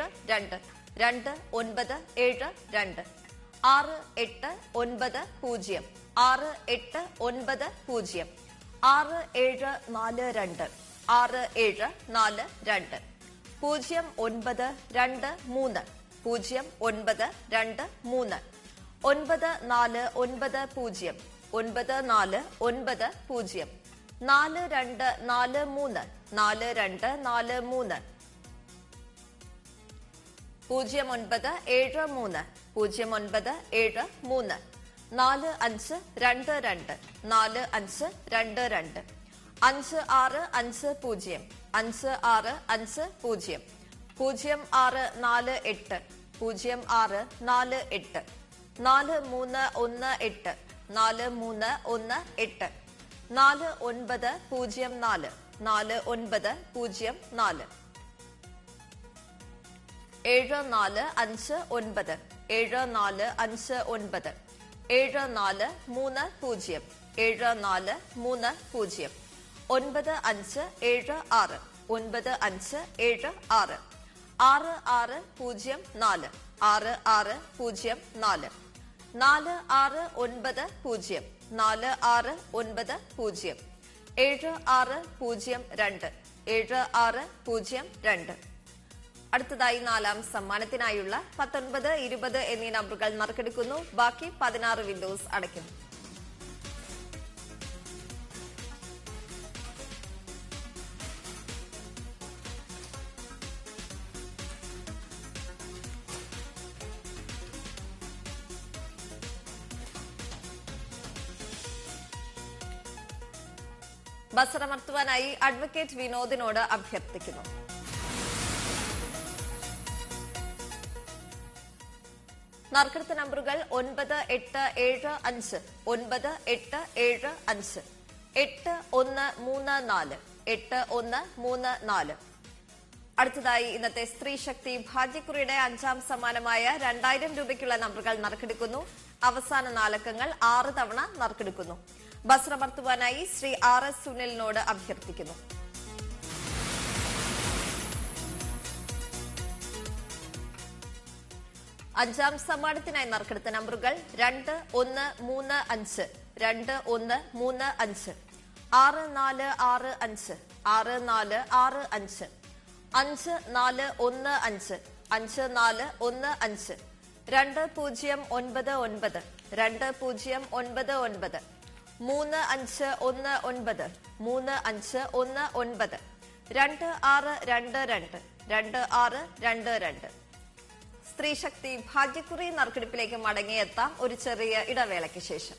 2 2 2 9 7 2 6 8 9 0 6 8 9 0 6 7 4 2 6 7 4 2 0 9 2 3 0 9 2 3 9 4 9 0 9 4 9 0 4 2 4 3 4 2 4 3 09 7 3 09 7 3 4 5 2 2 4 5 2 2 5 6 5 0 5 6 5 0 0 6 4 8 0 6 4 8 4 3 1 8 4 3 1 8 4 9 0 4 4 9 0 4 7 4 5 9 7 4 5 9 7 4 3 0 7 4 3 0 9 5 7 6 9 5 7 6 6 6 0 4 6 6 0 4 4 6 9 0 4 6 9 0 7 6 0 2 7 6 0 2 അടുത്തതായി നാലാം സമ്മാനത്തിനായുള്ള 19, 20 എന്നീ നമ്പറുകൾ നറുക്കെടുക്കുന്നു. ബാക്കി 16 വിൻഡോസ് അടയ്ക്കുന്നു. ബസറമർത്തുവാനായി അഡ്വക്കേറ്റ് വിനോദിനോട് അഭ്യർത്ഥിക്കുന്നു. നറുക്കെടുത്ത നമ്പറുകൾ 9 8 7 5 9 8 7 5 8 1 3 4 8 1 3 4. അടുത്തതായി ഇന്നത്തെ സ്ത്രീ ശക്തി ഭാഗ്യക്കുറിയുടെ 5ാം സമ്മാനമായ 2000 രൂപയ്ക്കുള്ള നമ്പറുകൾ നറുക്കെടുക്കുന്നു. അവസാന 4 അക്കങ്ങൾ 6 തവണ നറുക്കെടുക്കുന്നു. ബസറമർത്തുവാനായി ശ്രീ RS സുനിലിനോട് അഭ്യർത്ഥിക്കുന്നു. അഞ്ചാം സമ്മാനത്തിനായി നറുക്കെടുത്ത നമ്പറുകൾ 2 1 3 5 2 1 3 5 6 4 6 5 6 4 6 5 5 4 1 5 5 4 1 5 2 0 9 9 2 0 9 9 3 5 1 9 3 5 1 9 2 6 2 2 2 6 2 2. സ്ത്രീശക്തി ഭാഗ്യക്കുറി നറുക്കെടുപ്പിലേക്ക് മടങ്ങിയെത്താം ഒരു ചെറിയ ഇടവേളയ്ക്ക് ശേഷം.